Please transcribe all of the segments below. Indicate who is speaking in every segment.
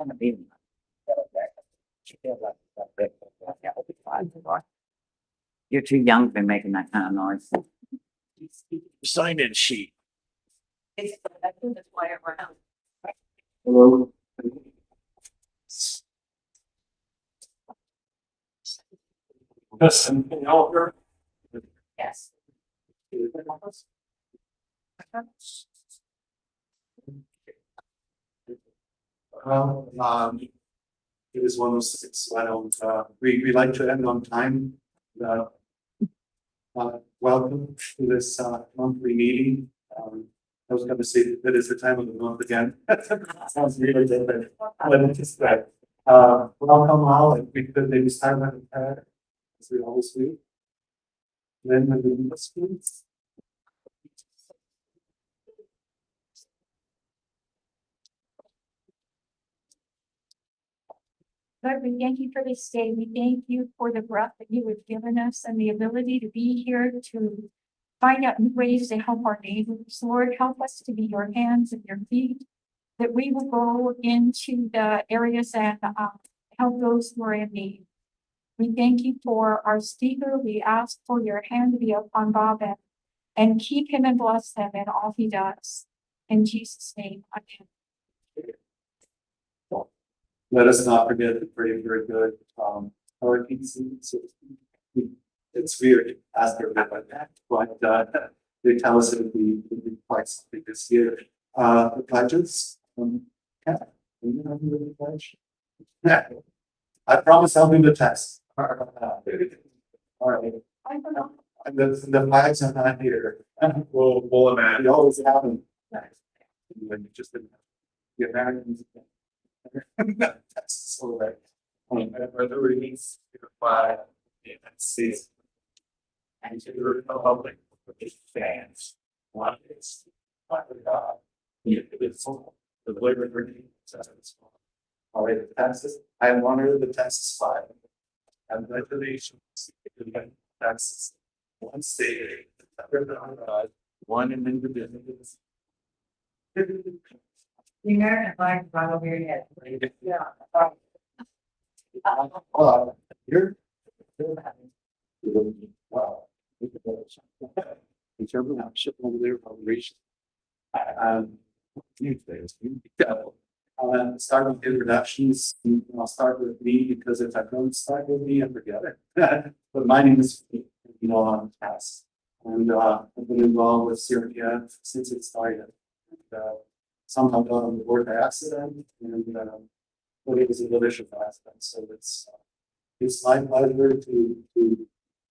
Speaker 1: gonna be. You're too young to be making that kind of noise.
Speaker 2: Sign-in sheet.
Speaker 3: Hello.
Speaker 2: Yes.
Speaker 1: Yes.
Speaker 3: Well, it is 1:06. I don't, we like to end on time. Welcome to this, monthly meeting. I was gonna say that it's the time of the month again. Sounds really different. But it's just that, welcome all, and we could maybe start with as we always do. Then we do the students.
Speaker 4: Lord, we thank you for this day. We thank you for the breath that you have given us and the ability to be here to find out new ways to help our neighbors. Lord, help us to be your hands and your feet, that we will go into the areas and help those who are in need. We thank you for our speaker. We ask for your hand to be upon Bob and keep him and bless him in all he does. In Jesus' name, amen.
Speaker 3: Let us not forget the very, very good, hurricane season. So it's weird to ask everybody about that, but, they tell us it'll be quite something this year. The pledges, yeah, you know, the pledge. Yeah, I promise I'll do the test. All right.
Speaker 4: I don't know.
Speaker 3: And the flags are not here.
Speaker 2: We'll imagine.
Speaker 3: We always have them. When you just didn't. The Americans. That's so right.
Speaker 2: Are the readings to the flag, the United States, and to the republic, which stands one is under God, indivisible, with liberty and justice.
Speaker 3: All right, the taxes. I am one of the taxes five.
Speaker 2: And regulations to the taxes, one state, under God, one indivisible.
Speaker 1: The American flag is right over your head.
Speaker 4: Yeah.
Speaker 3: Here. Wow. In terms of how ship over there, operation. Start with introductions. I'll start with me because if I don't start with me, I forget it. But my name is, on task. And I've been involved with CRTF since it started. And, somehow got on the board by accident, and but it was a delicious accident. So it's my pleasure to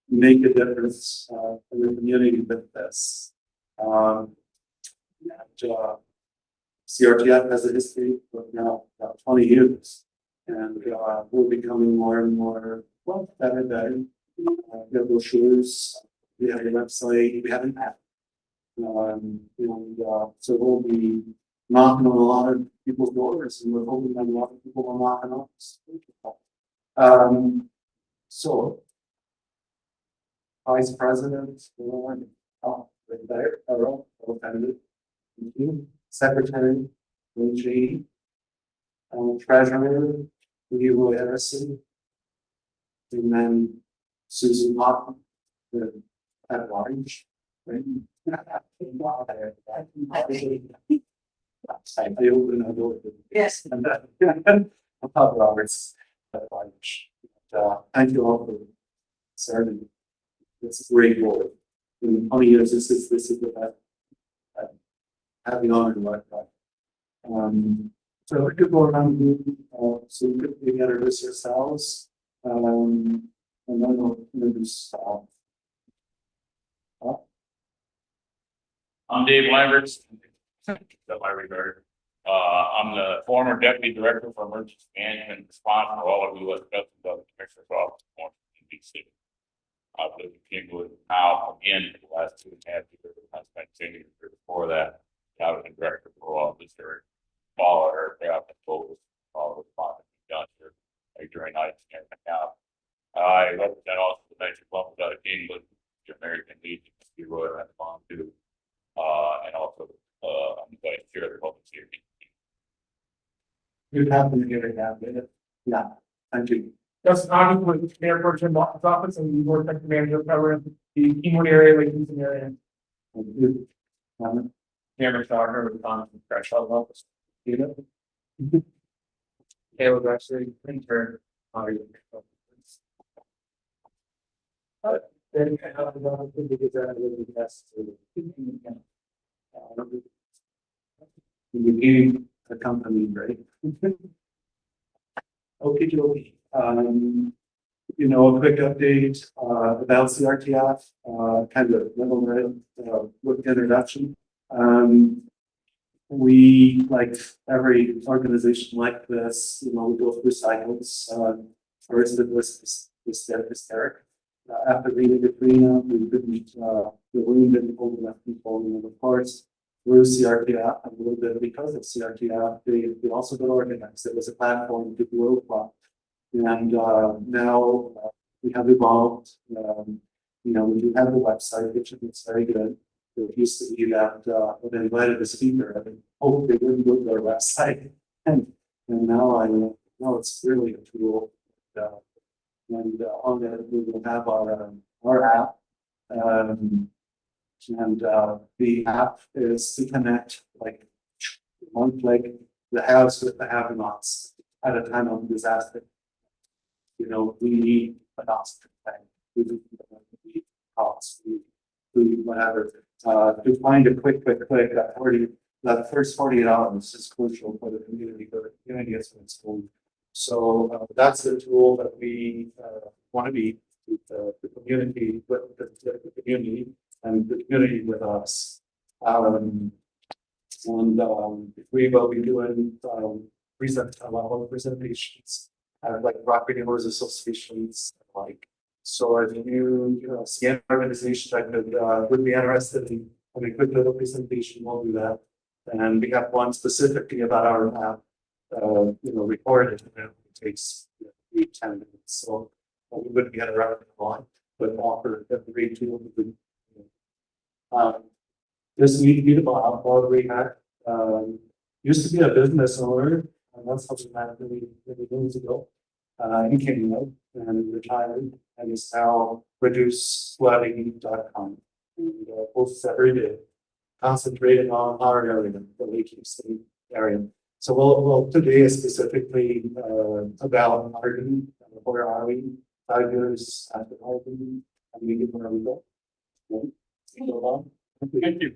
Speaker 3: make a difference in the community with this. CRTF has a history of now about 20 years, and we're becoming more and more better. We have brochures, we have a website, we have an app. So we'll be knocking on a lot of people's doors, and we're hoping that a lot of people will knock on us. So, Vice President, right there, Earl, thank you. Secretary, Lynn G. Treasurer, Leroy Harrison, and then Susan Lawton, the at large, right? I open a door.
Speaker 1: Yes.
Speaker 3: And Bob Roberts at large. Thank you all for serving. It's a great board. In 20 years, this is the best. Have the honor to work with. So we could go around so we could introduce ourselves. And then we'll introduce
Speaker 5: I'm Dave Lambert. That's my regard. I'm the former deputy director for emergency management and response for all of U.S. Customs of the Commissioner's Office in Washington, D.C. I've lived in Kingwood now again for the last 2.5 years. I spent 10 years before that. I was the director for all this area. All our aircraft and focus, all the response done here during nights and everything out. I represent also the Major Club out of Kingwood, the American Legion, the Royal Response too. And also I'm the vice chair of the public safety.
Speaker 3: You'd happen to get it down, yeah, thank you.
Speaker 2: Just talking with Mayor Bertrand Lawton's office and the board sector manager covering the Keywood area, like Houston area.
Speaker 3: Thank you.
Speaker 2: Mayor Starker with on fresh out of office. You know? Caleb actually printer.
Speaker 3: Then I have another thing because that really has to. You gave the company, right? Okay, Joey. You know, a quick update about CRTF, kind of little with introduction. We, like every organization like this, you know, we go through cycles. First it was hysteric. After reading the prenup, we didn't, the room didn't hold enough people, and of course, through CRTF, a little bit because of CRTF, they also got organized. It was a platform to grow from. And now we have evolved. You know, we do have a website, which is very good. It used to be that when they invited a speaker, I hope they wouldn't go to their website. And now I know it's really a tool. And on it, we will have our app. The app is to connect like one click the haves with the have-nots at a time of disaster. You know, we need an oxygen tank. We need costs. We whatever. To find a quick that first 48 hours is crucial for the community. For the community is in school. So that's the tool that we want to be with the community, with the community, and the community with us. We will be doing a lot of presentations, like property owners associations, like. So if you see any organization that would be interested in a quick little presentation, we'll do that. And we have one specifically about our app, you know, recorded, and it takes 10 minutes. So we wouldn't get around it a lot, but offer a great tool. This meet about we had used to be a business owner, and that's something that many years ago. He came out and retired, and is now reducesweating.com. And posts every day, concentrating on our area, the Lake Houston area. So we'll today is specifically about Arden. Where are we? 5 years after Arden, and we get where we go. Thank you.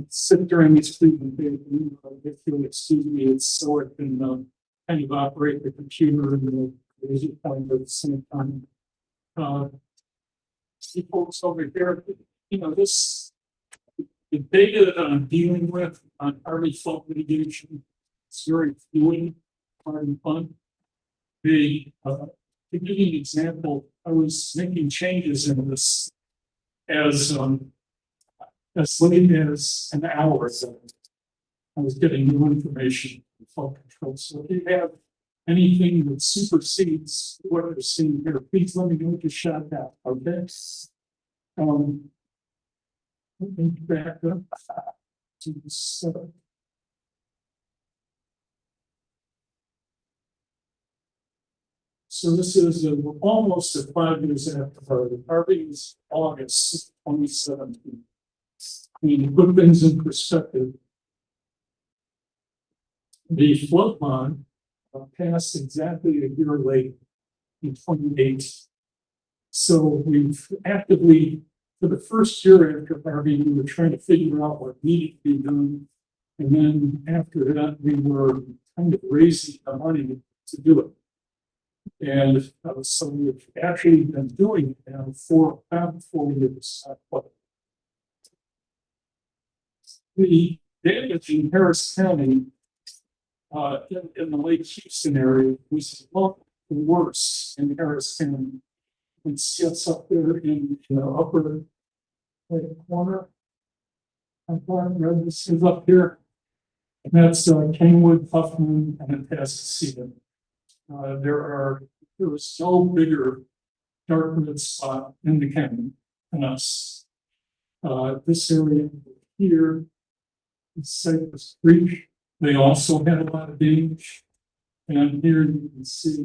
Speaker 2: Sit during this presentation, if you'll excuse me, it's so I can kind of operate the computer and the laser pointer at the same time. See folks over here, you know, the data that I'm dealing with on early fault mitigation, it's very fluid, hard and fun. To give you an example, I was making changes in this as late as an hour ago. I was getting new information from fault control. So if you have anything that supersedes what you're seeing here, please let me know to shut that. Okay. Let me back up to the setup. So this is almost 5 years after the Harvey's August 2017. I mean, to put things in perspective, the flood bond passed exactly a year late in 2018. So we've actively, for the first year after Harvey, we were trying to figure out what needed to be done. And then after that, we were kind of raising the money to do it. And so we've actually been doing it now for about 4 years. The damage in Harris County, in the Lake Houston area, was a lot worse in Harris County. It sits up there in the upper right corner. This is up here. And that's Kingwood, Huffman, and Atascocita. There was no bigger dark red spot in the county than us.
Speaker 6: This area here, Cypress Creek, they also had a lot of damage. And here you can see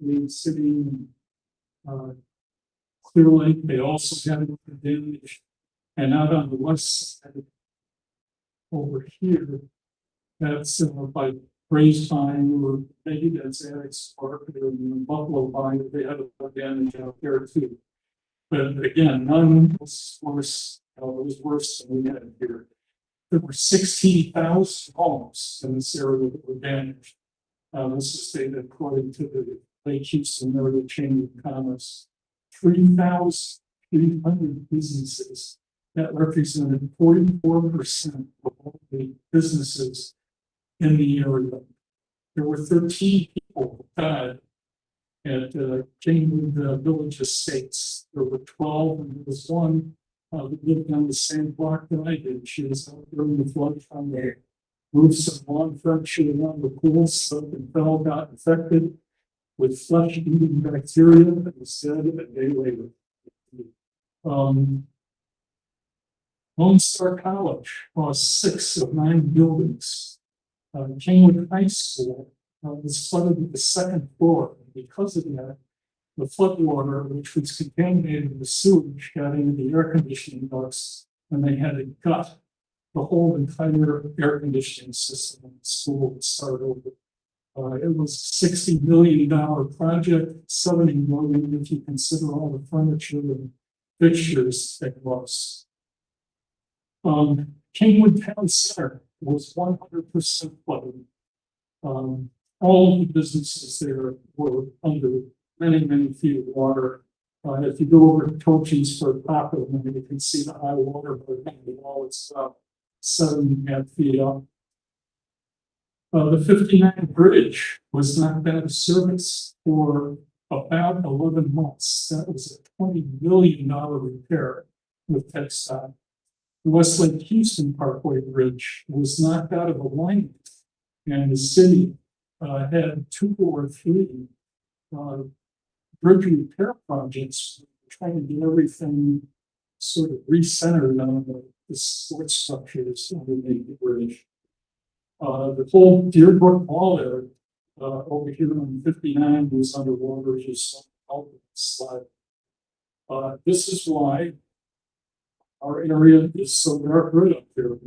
Speaker 6: the city, Clear Lake, they also had a lot of damage. And out on the west side, over here, that's by Grace Pine, or maybe that's Eric's Park, or Buffalo Pine, they had a lot of damage out there too. But again, none was worse, it was worse than we had here. There were 16,000 homes in this area that were damaged. This is stated according to the Lake Houston Area Chamber of Commerce. 3,300 businesses that represented 44% of all the businesses in the area. There were 13 people who died at Kingwood Village Estates. There were 12, and there was one that lived on the same block that I did. She was out during the flood on the roofs of lawn furniture around the pool, slipped and fell, got infected with flesh-eating bacteria that was dead a day later. Lone Star College lost 6 of 9 buildings. Kingwood High School was flooded at the 2nd floor. Because of that, the flood water, which was contaminated with sewage, got into the air conditioning ducts, and they had to gut the whole entire air conditioning system in the school and start over. It was a $60 million project, $70 million if you consider all the furniture and fixtures that was. Kingwood Town Center was 100% flooded. All of the businesses there were under many feet of water. If you go over to Tochi's for Taco, you can see the high water, but the wall is 7.5 feet up. The 59 bridge was not out of service for about 11 months. That was a $20 million repair with TxDOT. The Westlake Houston Parkway Bridge was knocked out of alignment, and the city had 2 or 3 bridge repair projects, trying to get everything sort of recentered on the support structures underneath the bridge. The whole Deerbrook Mall area over here on 59 was underwater, just on the slide. This is why our area is so dark red up there.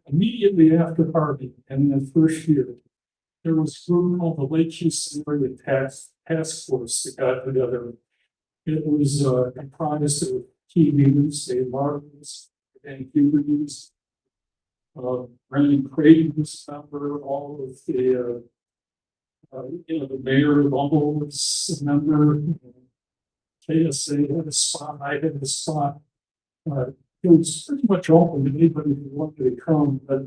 Speaker 6: Immediately after Harvey, in the first year, there was a group called the Lake Houston Area Task Force that got together. It was comprised of key leaders, Dave Martins, and Huber Hughes, Brandon Creighton was a member, all of the the mayor of Humble was a member, KSA had a spot, I had a spot. It was pretty much open to anybody who wanted to come, but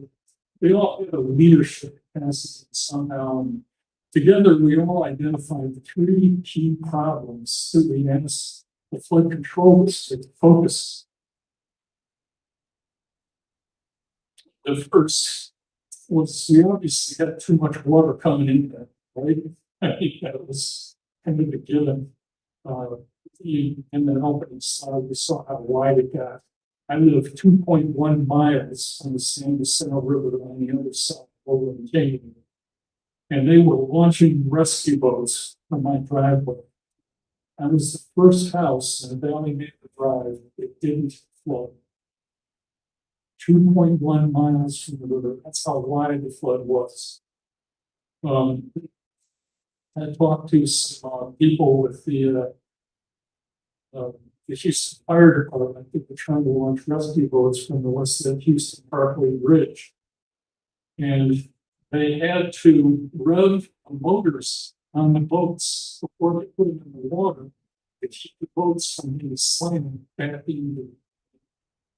Speaker 6: they all had a leadership capacity somehow. And together, we all identified the 3 key problems that we asked the flood control district to focus. The first was we obviously had too much water coming in there, right? I think that was kind of a given. In the opening slide, we saw how wide it got. I live 2.1 miles on the San Jacinto River on the other side of Overland Canyon. And they were launching rescue boats from my driveway. I was the first house in Valley Maple Drive that didn't flood. 2.1 miles from the river. That's how wide the flood was. I talked to some people with the Houston Fire Department that were trying to launch rescue boats from the Westlake Houston Parkway Bridge. And they had to rev motors on the boats before they put them in the water to keep the boats from being slammed back into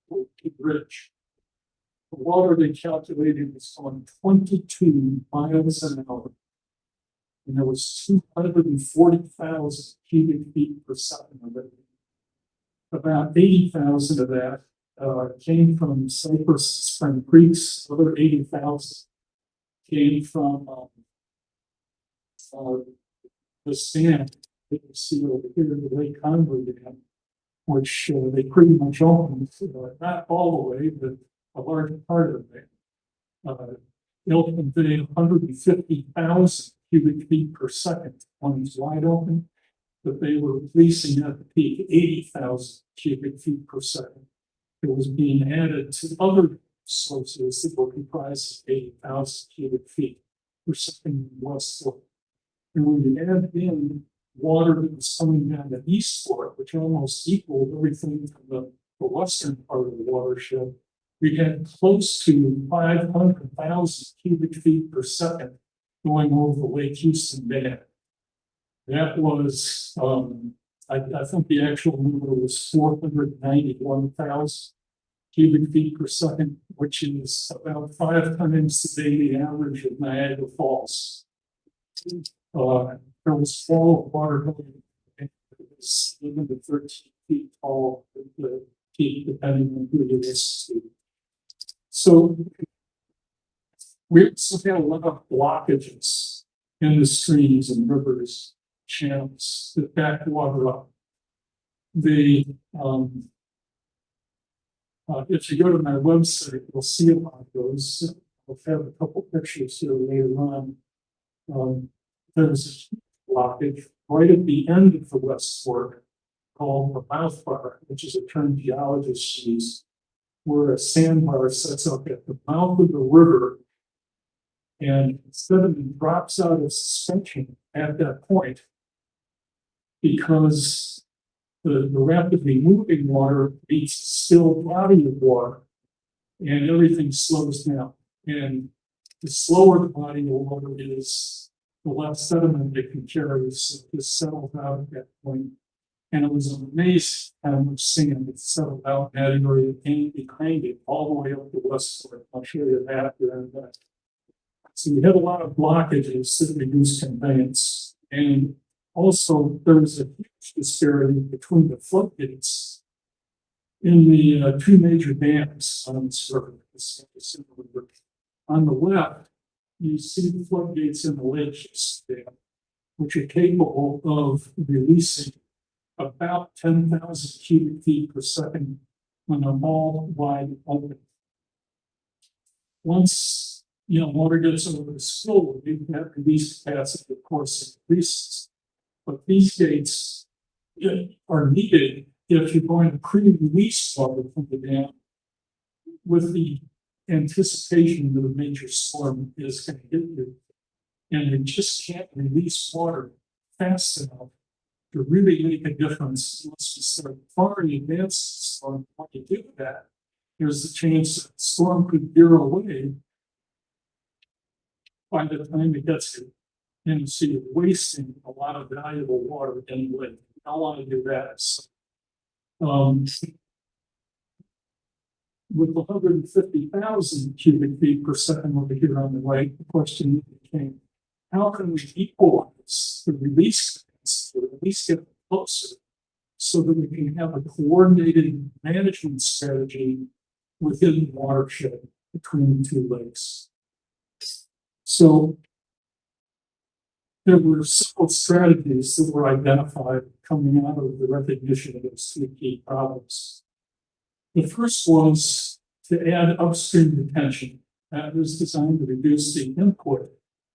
Speaker 6: the bridge. The water they calculated was going 22 miles an hour. And there was 240,000 cubic feet per second of it. About 80,000 of that came from Cypress Spring Creeks. Other 80,000 came from the stand that you see over here, the Lake Conway Dam, which they pretty much opened, not all the way, but a large part of it. It'll convey 150,000 cubic feet per second when it's wide open, but they were releasing at the peak 80,000 cubic feet per second. It was being added to other sources that were comprised of 80,000 cubic feet per second west fork. And when you add in water that was coming down the east fork, which almost equaled everything from the western part of the watershed, we had close to 500,000 cubic feet per second going over the Lake Houston Dam. That was, I think the actual number was 491,000 cubic feet per second, which is about 5 times the daily average of Niagara Falls. There was fall of water going, it was even to 13 feet tall at the peak, depending on who you listen to. So we also had a lot of blockages in the streams and rivers, channels that back water up. The if you go to my website, you'll see a lot of those. I'll have a couple pictures here later on. There's a blockage right at the end of the West Fork called the mouth bar, which is a term geologists use, where a sandbar sets up at the mouth of the river, and sediment drops out of suspension at that point because the rapidly moving water meets a still body of water, and everything slows down. And the slower the body of water is, the less sediment it can carry, so it just settles out at that point. And it was amazing how much sand it settled out in that area and behind it, all the way up the west side. I'll show you that here in a minute. So we had a lot of blockages that reduced conveyance. And also there was a huge disparity between the floodgates in the two major dams on this river. On the left, you see the floodgates in the Lake Houston Dam, which are capable of releasing about 10,000 cubic feet per second when they're all wide open. Once water gets over the spillway, that release capacity, of course, increases. But these gates are needed if you're going to pre-release water from the dam with the anticipation that a major storm is going to hit you. And they just can't release water fast enough to really make a difference unless you start far in advance of the storm. When you do that, there's a chance that the storm could veer away by the time it gets here. And so you're wasting a lot of valuable water anyway. I don't want to do that. So, with 150,000 cubic feet per second over here on the right, the question became, how can we equalize the release capacity, or at least get closer, so that we can have a coordinated management strategy within the watershed between the two lakes? So there were several strategies that were identified coming out of the recognition of those three key problems. The first was to add upstream retention. That was designed to reduce the input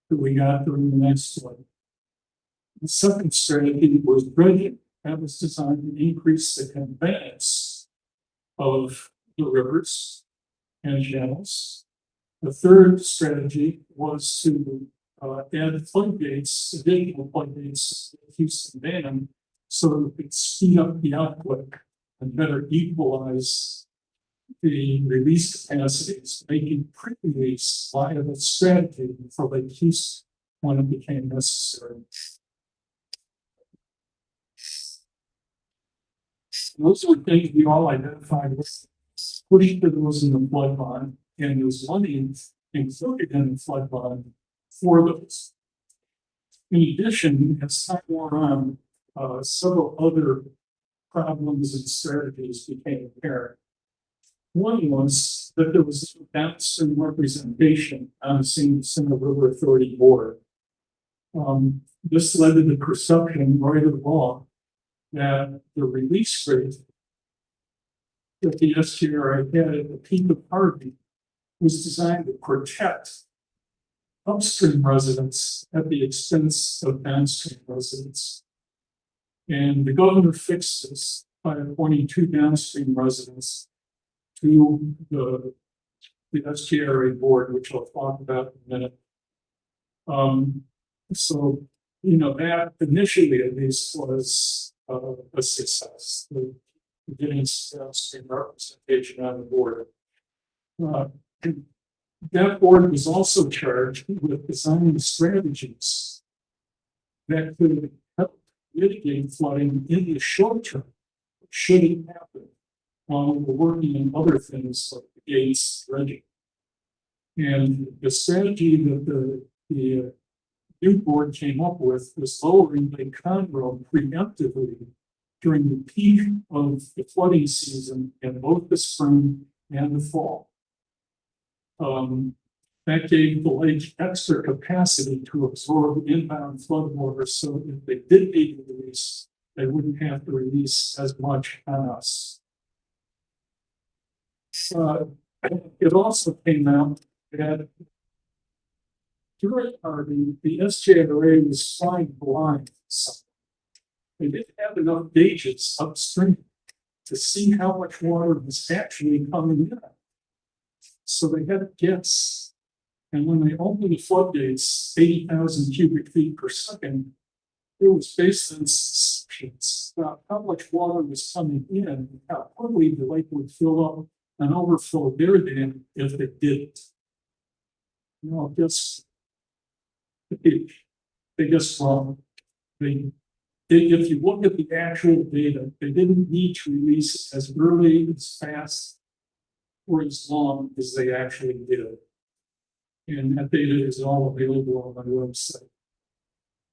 Speaker 6: that we got during the next flood. The second strategy was dredging. That was designed to increase the conveyance of the rivers and channels. The third strategy was to add floodgates, additional floodgates to the Houston Dam, so that we could speed up the output and better equalize the release capacities, making pre-release viable strategy for Lake Houston when it became necessary. Those were things we all identified with. Pushed to those in the flood bond, and there was money included in the flood bond for those. In addition, as time wore on, several other problems and strategies became apparent. One was that there was downstream representation on the St. River Authority board. This led to the perception right along that the release rate that the SGRA had at the peak of Harvey was designed to protect upstream residents at the expense of downstream residents. And the governor fixed this by appointing 2 downstream residents to the SGRA board, which I'll talk about in a minute. So, you know, that initially at least was a success, the getting downstream representation on the board. That board was also charged with designing strategies that could help mitigate flooding in the short term, should it happen, while we're working on other things like the gates, dredging. And the strategy that the new board came up with was lowering the Conroe preemptively during the peak of the flooding season in both the spring and the fall. That gave the lake extra capacity to absorb inbound floodwater, so if they did need to release, they wouldn't have to release as much on us. It also came out that during the SJRA was flying blind. So they didn't have enough gauges upstream to see how much water was actually coming in. So they had to guess. And when they opened the floodgates, 80,000 cubic feet per second, it was based on suspicions about how much water was coming in and how quickly the lake would fill up and overflow their dam if it didn't. You know, they just wrong. If you look at the actual data, they didn't need to release as early, as fast, or as long as they actually did. And that data is all available on my website.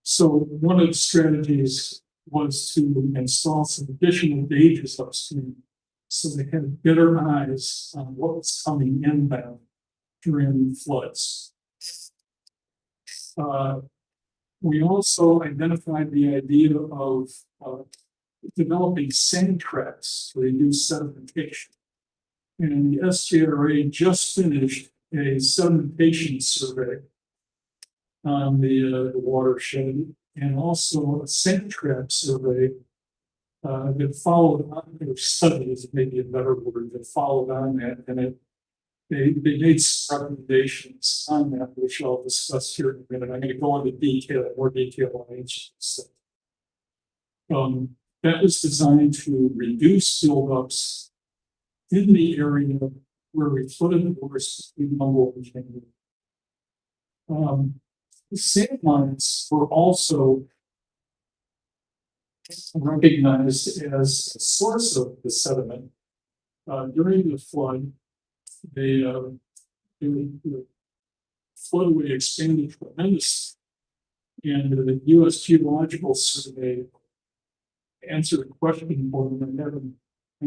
Speaker 6: So one of the strategies was to install some additional gauges upstream so they had better eyes on what was coming inbound during floods. We also identified the idea of developing sand traps to reduce sedimentation. And the SGRA just finished a sedimentation survey on the watershed, and also a sand trap survey that followed on, or studies, maybe a better word, that followed on that, and they made some recommendations on that, which I'll discuss here in a minute. I'm going to go into more detail on each of them. That was designed to reduce buildups in the area where we flooded the worst we know what we can do. The sand mines were also recognized as a source of the sediment. During the flood, the floodway expanded tremendously, and the U.S. Geological Survey answered a question for them and had them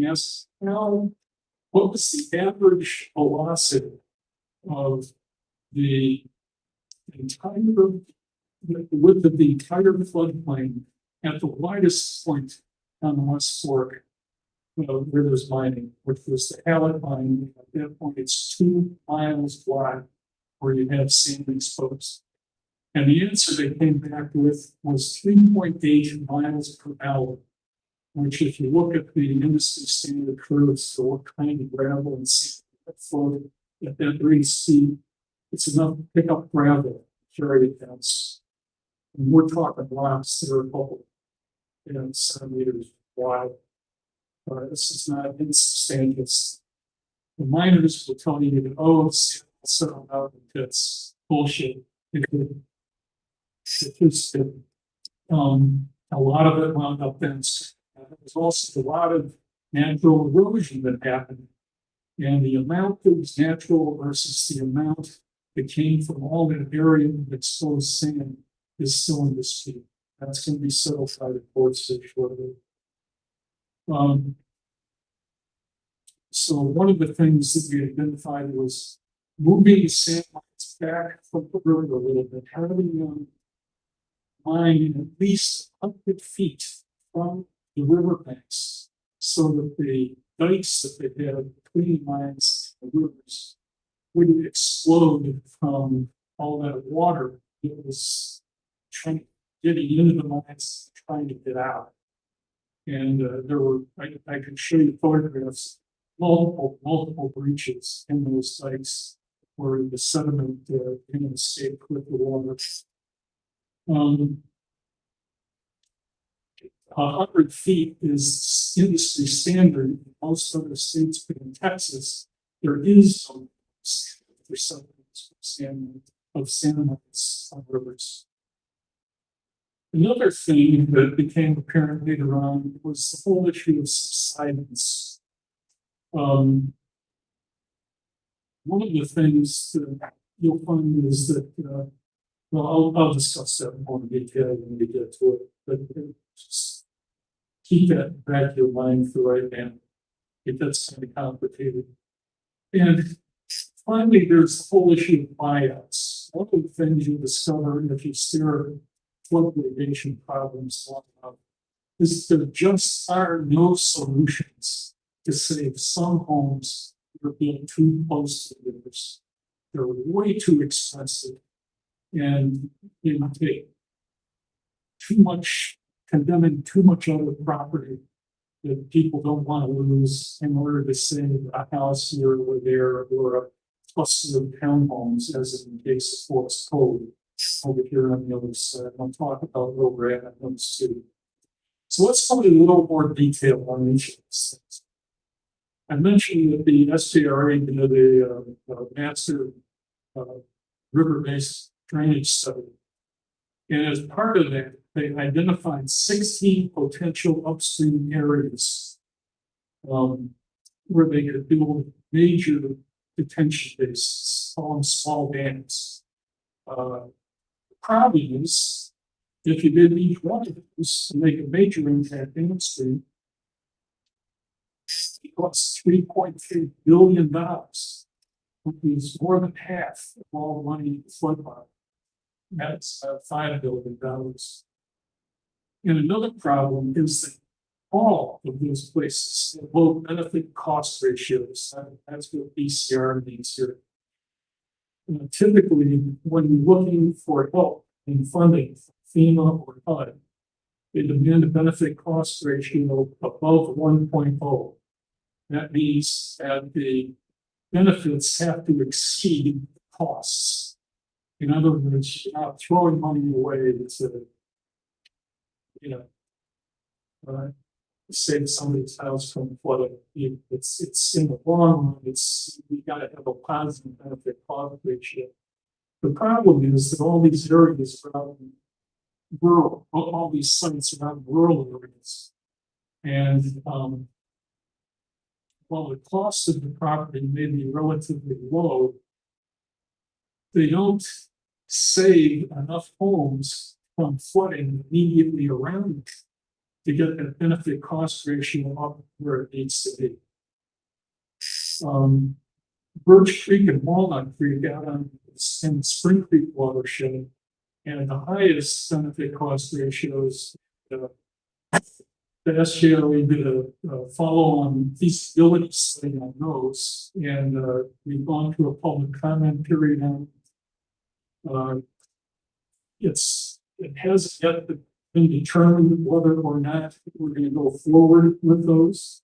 Speaker 6: ask, what was the average velocity of the entire width of the entire floodplain at the widest point on the West Fork where there's mining, which was the Hallett mine. At that point, it's 2 miles wide where you have sand exposed. And the answer they came back with was 3.8 miles per hour, which, if you look at the industry standard curves for what kind of gravel and sand that flow at that rate of speed, it's enough to pick up gravel, carry it down. And we're talking rocks that are a couple, centimeters wide. This is not insubstantial. The miners will tell you that, oh, it's settled out in pits. Bullshit. A lot of it wound up in. There was also a lot of natural erosion that happened. And the amount that was natural versus the amount that came from all that area of exposed sand is still in dispute. That's going to be settled by the courts shortly. So one of the things that we identified was moving the sand mines back from the river a little bit, having mine at least 100 feet from the riverbanks, so that the dikes that they had between the mines and the rivers wouldn't explode from all that water. It was getting into the mines, trying to get out. And there were, I can show you photographs, multiple breaches in those dikes where the sediment can escape with the water. 100 feet is industry standard in most other states, but in Texas, there is no standard for sediment of sediments on rivers. Another thing that became apparent later on was the whole issue of subsidence. One of the things that you'll find is that, well, I'll discuss that more in detail when we get to it, but just keep that in the back of your mind for right now. It gets kind of complicated. And finally, there's the whole issue of buyouts. One of the things you discover if you stare at flood mitigation problems long enough is there just are no solutions to save some homes that are being too close to the rivers. They're way too expensive, and they take too much, condemning too much other property that people don't want to lose in order to save a house here or there, or a cluster of townhomes, as in the case of Forest Cove over here on the other side. I'll talk about where we're at on those two. So let's go into a little more detail on each of these things. I mentioned that the SJRA did a master river-based drainage study. And as part of that, they identified 16 potential upstream areas where they could build major detention bases, small dams. The problem is, if you did each one of those to make a major impact downstream, it costs $3.3 billion, which is more than half of all money in the flood fund. That's $5 billion. And another problem is that all of those places have low benefit cost ratios. That's what BCR means here. Typically, when you're looking for help in funding FEMA or HUD, they demand a benefit cost ratio above 1.0. That means that the benefits have to exceed the costs. In other words, you're not throwing money away to, save somebody's house from flooding. It's in the long run, we gotta have a positive benefit cost ratio. The problem is that all these areas around rural, all these sites around rural areas. And while the cost of the property may be relatively low, they don't save enough homes from flooding immediately around it to get that benefit cost ratio up where it needs to be. Birch Creek and Walnut Creek out on in the Spring Creek watershed, and the highest benefit cost ratios. The SJRE did a follow-on feasibility study on those, and we've gone through a public comment period on. It hasn't yet been determined whether or not we're going to go forward with those.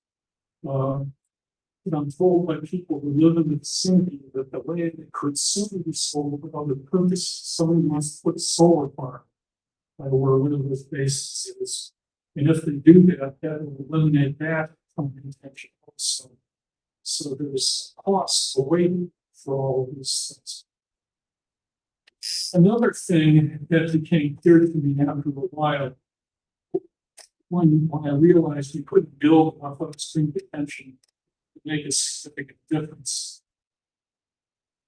Speaker 6: But I'm told by people who live in the vicinity that the land could soon be sold for other purposes. Somebody wants to put a solar farm where one of those bases is. And if they do that, that will eliminate that from contention also. So there's costs awaiting for all of these things. Another thing that became clear to me after a while, when I realized we couldn't build enough upstream detention to make a significant difference,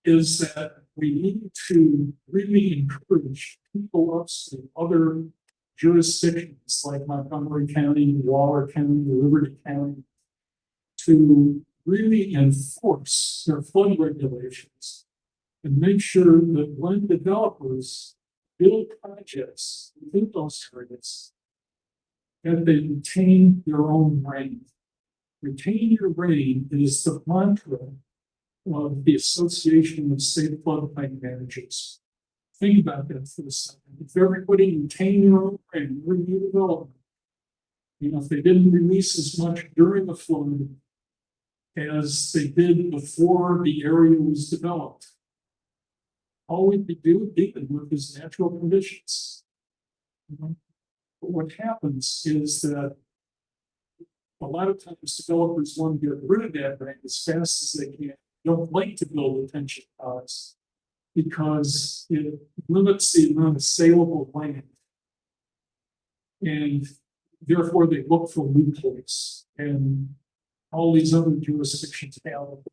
Speaker 6: is that we need to really encourage people upstream, other jurisdictions like Montgomery County, Waller County, Liberty County, to really enforce their flood regulations and make sure that when developers build projects within those areas, that they retain their own rain. Retain your rain is the mantra of the Association of State Floodplain Managers. Think about that for a second. If everybody retain your own rain, your new development, if they didn't release as much during the flood as they did before the area was developed, all we'd be dealing with is natural conditions. But what happens is that a lot of times developers want to get rid of that rain as fast as they can. Don't like to build retention ponds because it limits the amount of saleable land. And therefore they look for loopholes, and all these other jurisdictions have.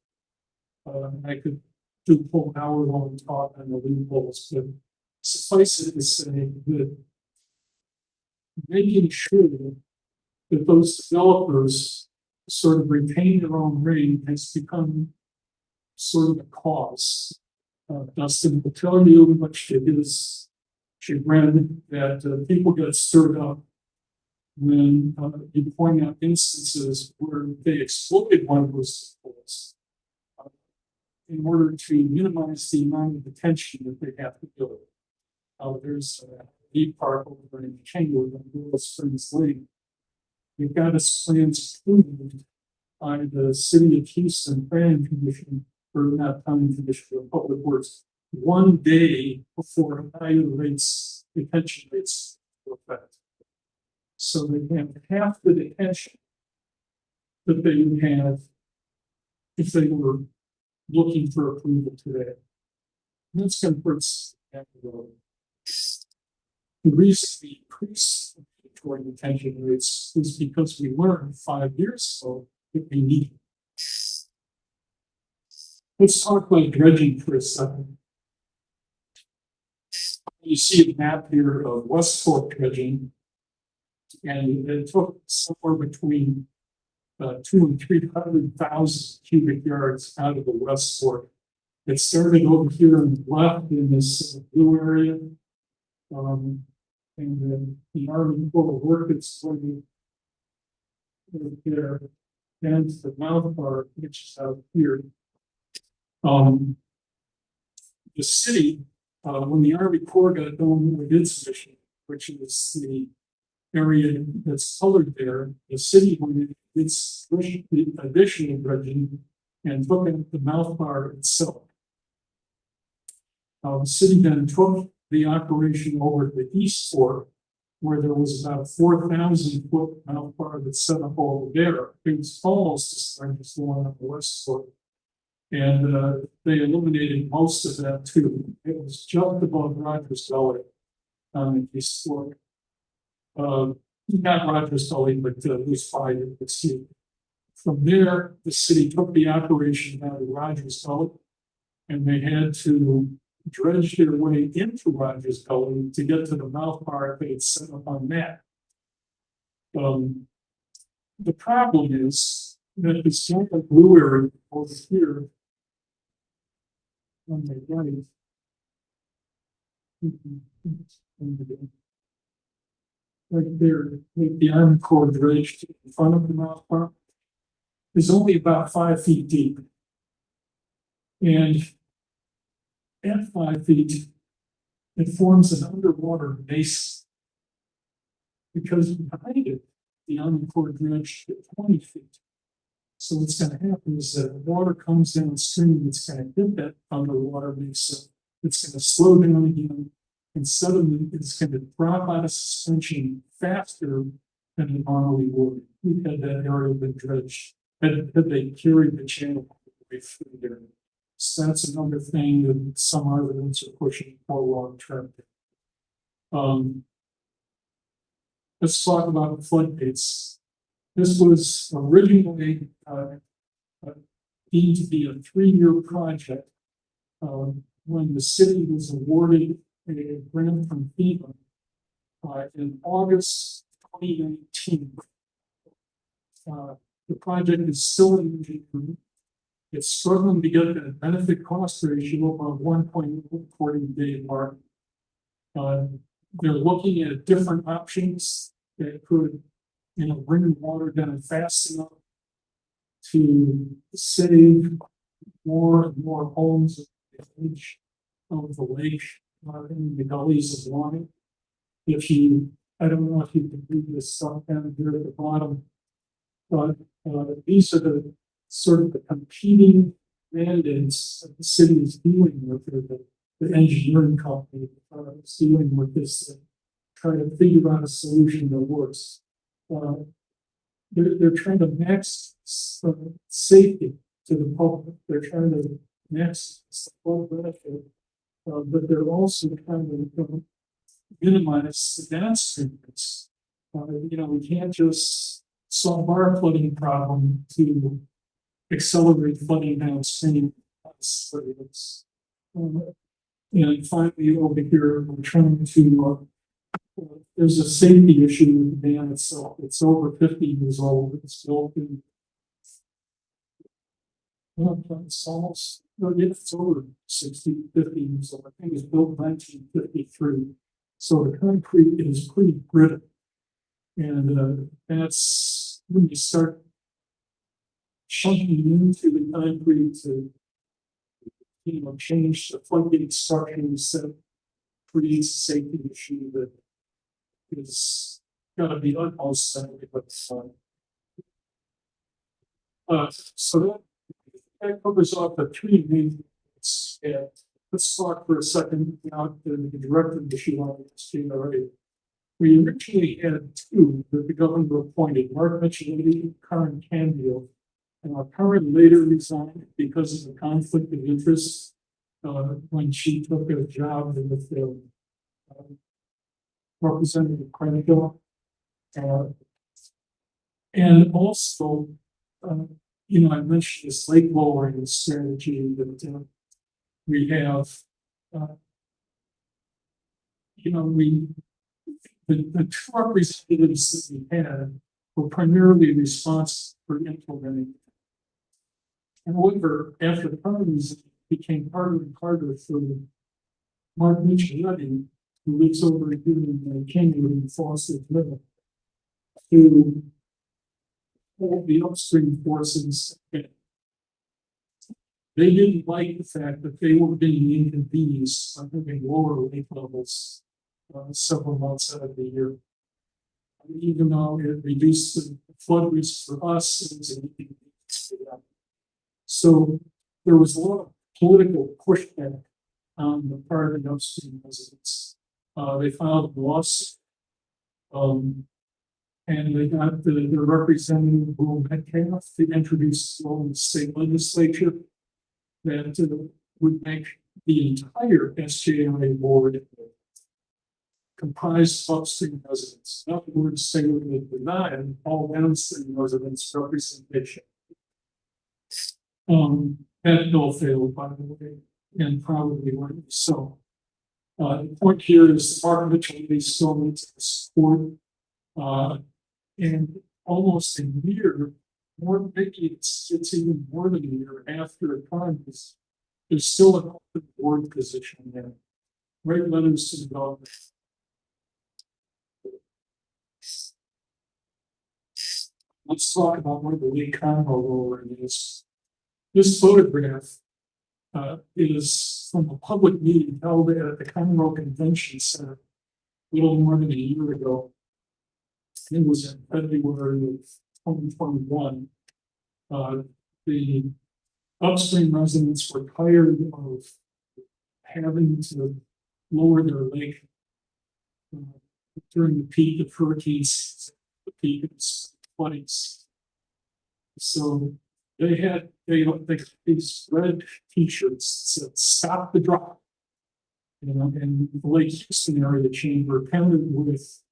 Speaker 6: I could do a whole hour-long talk on the loopholes, but suffice it to say that making sure that those developers sort of retain their own rain has become sort of a cause. Dustin will tell you much to his chagrin that people get stirred up when you point out instances where they exploited one of those loopholes in order to minimize the amount of attention that they have to build. There's a deep park over in Kingwood on Willow Springs Lake. We've got its plans approved by the City of Houston Planning Commission, or not Planning Commission, but Public Works, one day before higher rates, detention rates were effect. So they have half the detention that they would have if they were looking for approval today. And that's going to put us at the road. The reason we increase toward detention rates is because we learned 5 years ago that we need it. Let's talk about dredging for a second. You see a map here of West Fork dredging, and it took somewhere between 200,000 and 300,000 cubic yards out of the West Fork. It started over here on the left in this blue area, and then the Army Corps of Work is going there, and the mouth part, which is out here. The city, when the Army Corps got done with its mission, which is the area that's colored there, the city wanted its additional dredging and took out the mouth bar itself. The city then took the operation over to the East Fork, where there was about 4,000 foot mouth bar that set up over there. It was almost as large as the one on the West Fork. And they eliminated most of that too. It was just above Rogers Gully on the East Fork. Not Rogers Gully, but at least 5 you could see. From there, the city took the operation out of Rogers Gully, and they had to dredge their way into Rogers Gully to get to the mouth part they had set up on that. The problem is that the central blue area over here on the right, right there, with the Army Corps dredged in front of the mouth part, is only about 5 feet deep. And at 5 feet, it forms an underwater basin. Because behind it, the Army Corps dredged at 20 feet. So what's going to happen is that water comes downstream, it's going to hit that underwater basin, it's going to slow down again, and suddenly it's going to drop out of suspension faster than it normally would. We had that area been dredged, had they carried the channel all the way through there. So that's another thing that some residents are pushing for long term. Let's talk about the floodgates. This was originally deemed to be a 3-year project when the city was awarded a grant from FEMA in August 2019. The project is still in engineering. It's struggling to get a benefit cost ratio of 1.0 according to Dave Martin. Uh, they're looking at different options that could, bring the water down fast enough to save more and more homes at the edge of the lake, in the gullies of water. If you, I don't know if you can read this stuff down here at the bottom, but these are the sort of the competing mandates that the city is dealing with, or the engineering company is dealing with this, trying to figure out a solution that works. They're trying to max safety to the public. They're trying to max the public benefit, but they're also trying to minimize the downstream risks. We can't just solve our flooding problem to accelerate flooding downstream. And finally, over here, we're trying to, there's a safety issue with the dam itself. It's over 50 years old. It's built in, it's almost, it's over 50 years old. I think it's built in 1953. So the concrete is pretty brittle. And that's when you start chunking into the concrete to, change the floodgate structures that creates a safety issue that is gotta be utmost sensitive with the sun. So that covers off the three main things. And let's talk for a second about the directive issue on the CRA. We originally had two that the governor appointed, Mark Mitchell, Karen Canfield. And our current later resigned because of the conflict of interest when she took a job with the Representative Krennick. And also, I mentioned this lake lowering strategy that we have. The two representatives that we had were primarily responsible for implementing. However, after parties, it became harder and harder for Mark Micheletti, who lives over here in Kingwood and Foster's Middle, to hold the upstream forces. They didn't like the fact that they were being inconvenienced by having lower lake levels several months out of the year. Even though it reduced the flood risk for us, it was an inconvenience for them. So there was a lot of political pushback on the part of the upstream residents. They filed a lawsuit, and they got the representative Will Metcalf to introduce a law in the state legislature that would make the entire SJRA board comprised of upstream residents. In other words, they would deny all downstream residents representation. That bill failed, by the way, and probably rightly so. The point here is the Mark Mitchell still needs support, and almost a year, more maybe it's even more than a year after a time, there's still an open board position there. Write letters to the government. Let's talk about where the Lee Conroe lowering is. This photograph is from a public meeting held at the Conroe Convention Center a little more than a year ago. It was in February of 2021. The upstream residents were tired of having to lower their lake during the peak of hurricanes, the peak of floodings. So they had these red t-shirts that said "Stop the Drop," and the Lake Houston area chamber countered with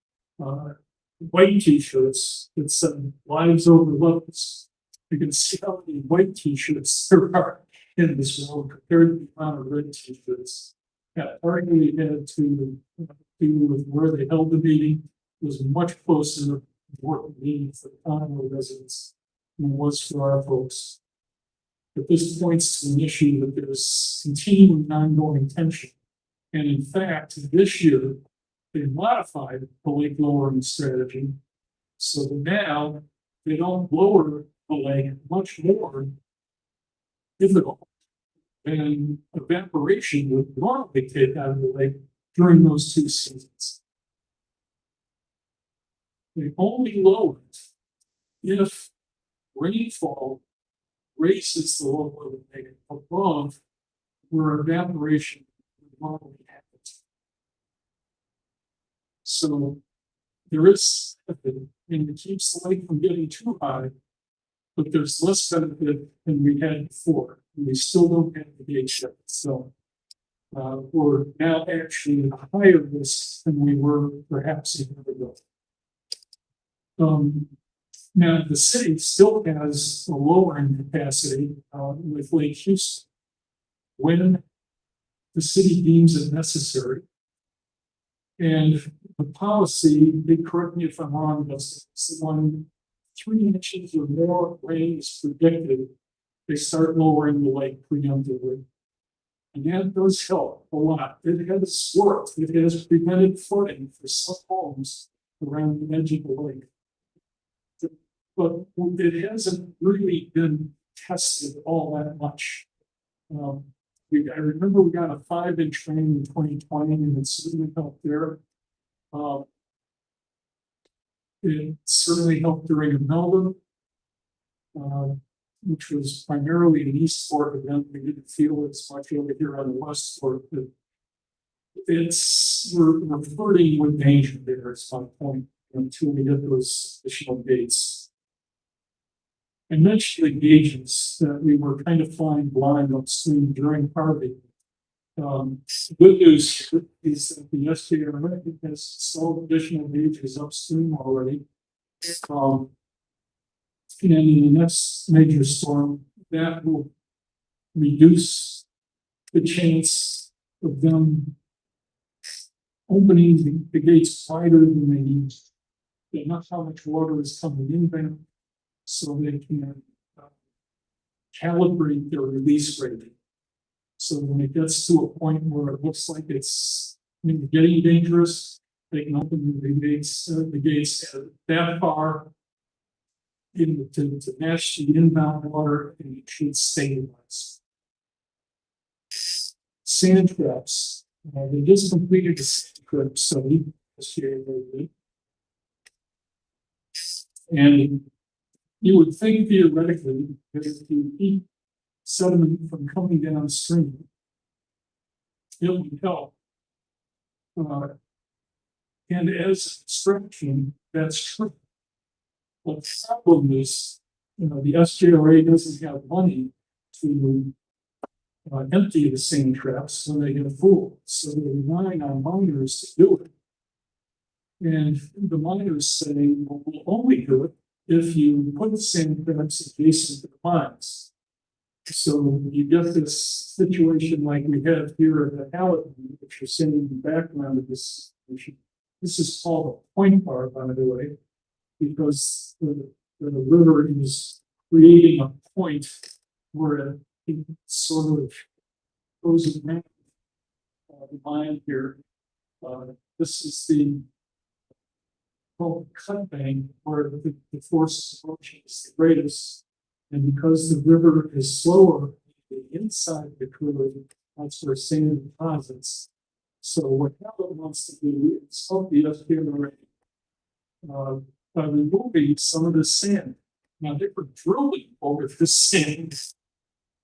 Speaker 6: white t-shirts that said "Lives over Levels." You can see how many white t-shirts there are in this road compared to the amount of red t-shirts. That partly had to do with where they held the meeting. It was much closer, more meeting for the Conroe residents than it was for our folks. But this points to an issue that there's continuing ongoing tension And in fact, this year, they modified the lake lowering strategy. So that now they don't lower the lake much more difficult than evaporation would normally take out of the lake during those two seasons. They only lower it if rainfall raises the level of the lake above where evaporation would normally happen. So there is benefit, and it keeps the lake from getting too high, but there's less benefit than we had before. And we still don't have the gate shut. So we're now actually at a higher risk than we were perhaps a year ago. Now the city still has a lowering capacity with Lake Houston when the city deems it necessary. And the policy, they correct me if I'm wrong, but it's when 3 inches or more rain is predicted, they start lowering the lake preemptively. And that does help a lot. It has worked. It has prevented flooding for some homes around the edge of the lake. But it hasn't really been tested all that much. I remember we got a 5-inch rain in 2020, and it certainly helped there. It certainly helped during a Melbourne, which was primarily an East Fork event. We didn't feel it as much over here on the West Fork, but we're flirting with danger there at some point until we get those additional gates. I mentioned the gauges that we were kind of flying blind upstream during Harvey. Good news is that the SJRA has installed additional gauges upstream already. And in the next major storm, that will reduce the chance of them opening the gates wider than they need. Not how much water is coming in there, so they can calibrate their release rate. So when it gets to a point where it looks like it's getting dangerous, they can open the gates that far to match the inbound water, and it should stabilize. Sand traps. They just completed a sand trap study this year. And you would think theoretically that if you keep sediment from coming downstream, it would help. And as a distraction, that's true. But the problem is, the SJRA doesn't have money to empty the sand traps when they get full. So they're relying on miners to do it. And the miners say, well, we'll only do it if you put the sand traps adjacent to the mines. So you get this situation like we have here at the Halleton, which you're seeing in the background of this situation. This is called a point bar, by the way, because the river is creating a point where it sort of goes around the mine here. This is the cut bank where the force of motion is the greatest. And because the river is slower, the inside of the curve, that's where sand deposits. So what Helen wants to do is help the SJRA by removing some of the sand. Now they were drilling over this sand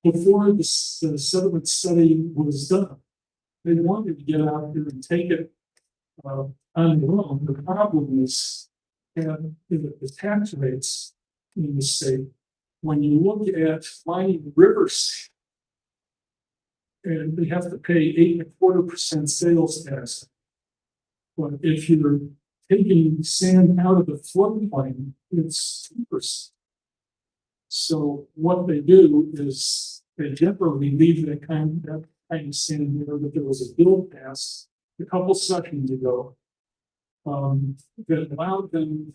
Speaker 6: before the sediment study was done. They wanted to get out here and take it on their own. The problem is the tax rates in the state. When you look at mining rivers, and they have to pay 8.25% sales tax. But if you're taking sand out of the floodplain, it's 2%. So what they do is they generally leave that kind of sand there. But there was a bill passed a couple sessions ago that allowed them.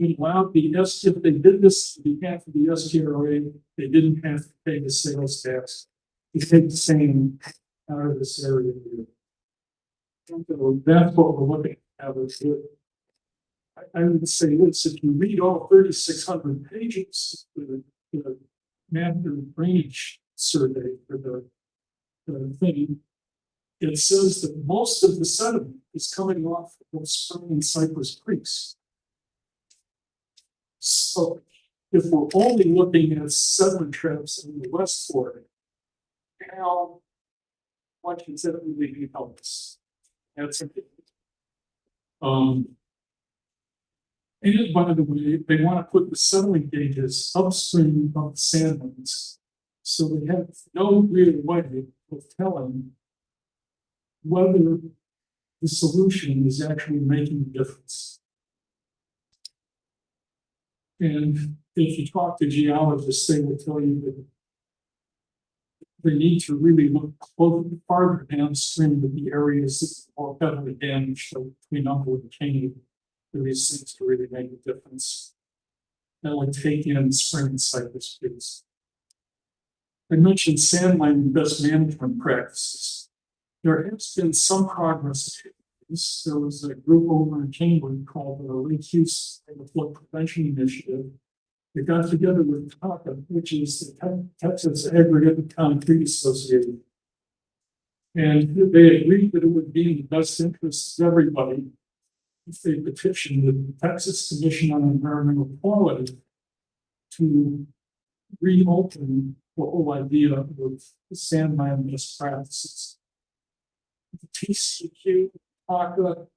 Speaker 6: It allowed if they did this on behalf of the SJRA, they didn't have to pay the sales tax. You take the same out of this area here. And so that's what we're looking at. I would say this, if you read all 3,600 pages, the master drainage survey for the thing, it says that most of the sediment is coming off of Spring and Cypress Creeks. So if we're only looking at sediment traps in the West Fork, how much is that really help us? That's a and by the way, they want to put the settling gauges upstream of the sand mines. So they have no real way of telling whether the solution is actually making a difference. And if you talk to geologists, they will tell you that they need to really look farther downstream of the areas that are more heavily damaged, so between Uncle and Caney, for these things to really make a difference. That would take in Spring and Cypress Creeks. I mentioned sand mining best management practices. There has been some progress. There was a group over in Cambridge called the Lake Houston Flood Prevention Initiative. They got together with TACA, which is the Texas Aggregate Concrete Association. And they agreed that it would be in the best interest of everybody if they petitioned the Texas Commission on Environmental Quality to reopen the whole idea of sand mining best practices. The TCQ, TACA,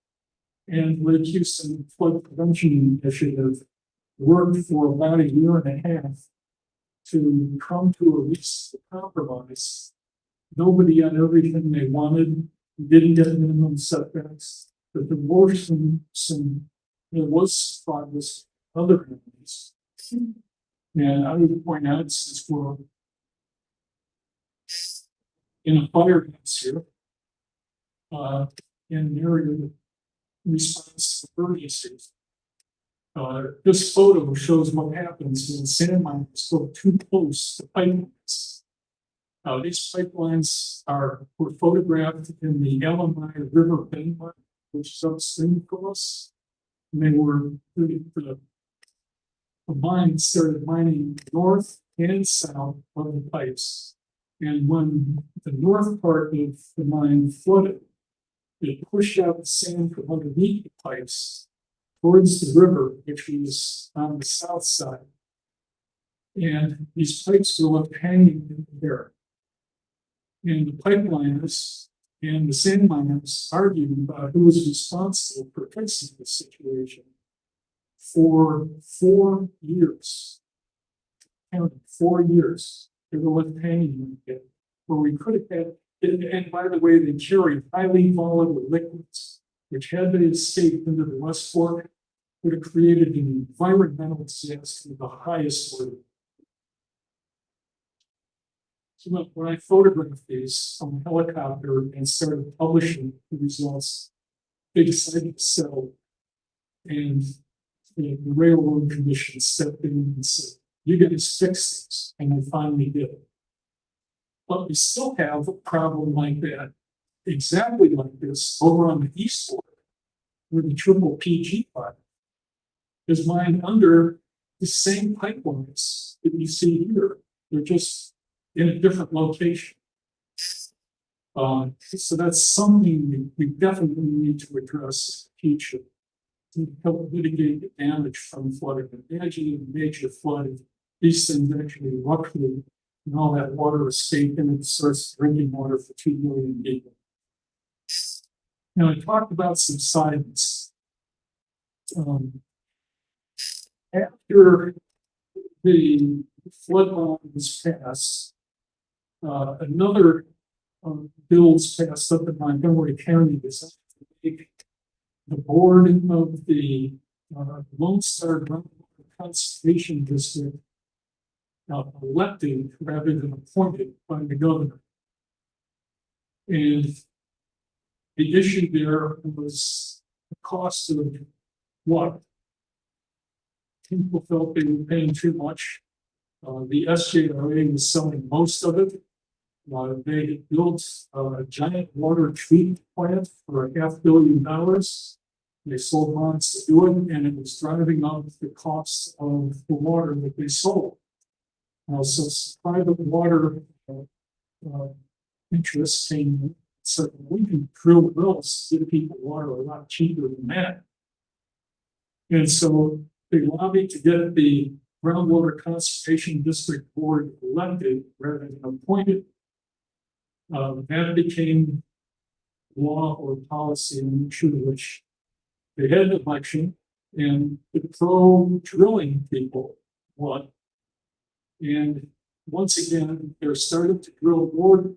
Speaker 6: and Lake Houston Flood Prevention Initiative worked for about a year and a half to come to at least a compromise. Nobody had everything they wanted, didn't get minimum setbacks, but there were there was progress in other areas. And I would point out, since we're in a fire here, in an area that responds to emergencies. This photo shows what happens when sand mines go too close to pipelines. These pipelines were photographed in the LMI River Bend, which is upstream from us. And they were the mine started mining north and south of the pipes. And when the north part of the mine flooded, it pushed out the sand from underneath the pipes towards the river, which was on the south side. And these pipes were left hanging in the air. And the pipeliners and the sand miners argued about who was responsible for fixing the situation for 4 years. Counted 4 years. They were left hanging in the air. Where we could have had, and by the way, they carried highly volatile liquids, which had they escaped into the West Fork, would have created an environmental disaster of the highest order. So when I photographed these from a helicopter and started publishing the results, they decided to settle. And the Railroad Commission stepped in and said, "You guys fix this," and they finally did. But we still have a problem like that, exactly like this, over on the East Fork, where the triple PG pipe is mined under the same pipelines that you see here. They're just in a different location. So that's something we definitely need to address in the future to help mitigate the damage from flooding. Imagine a major flood, these things actually rupture and all that water escaped and it starts drinking water for 2 million people. Now, I talked about subsidence. After the flood law was passed, another bill was passed up in Montgomery County to make the board of the Lone Star Conservation District elected rather than appointed by the governor. And the issue there was the cost of water. People felt they were paying too much. The SJRA was selling most of it. They built a giant water treatment plant for $500 million. They sold bonds to do it, and it was driving up the costs of the water that they sold. So private water interests came in, said we can drill wells to give people water a lot cheaper than that. And so they lobbied to get the Groundwater Conservation District Board elected rather than appointed. That became law or policy, in which they had an election, and the pro-drilling people won. And once again, they're starting to drill more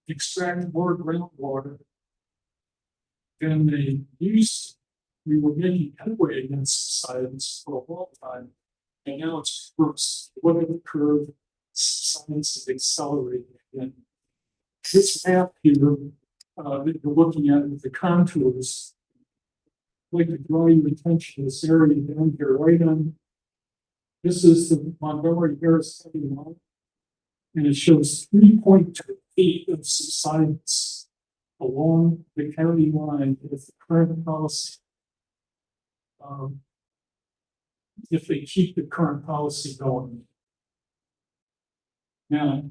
Speaker 6: extract more groundwater than they used. We were making headway against science for a long time, and now it's worse. Look at the curve, science is accelerating again. This map here that you're looking at with the contours, I'd like to draw your attention to this area down here, right on. This is the Montgomery Harris County line, and it shows 3.2 feet of subsidence along the county line with the current policy. If they keep the current policy going. Now,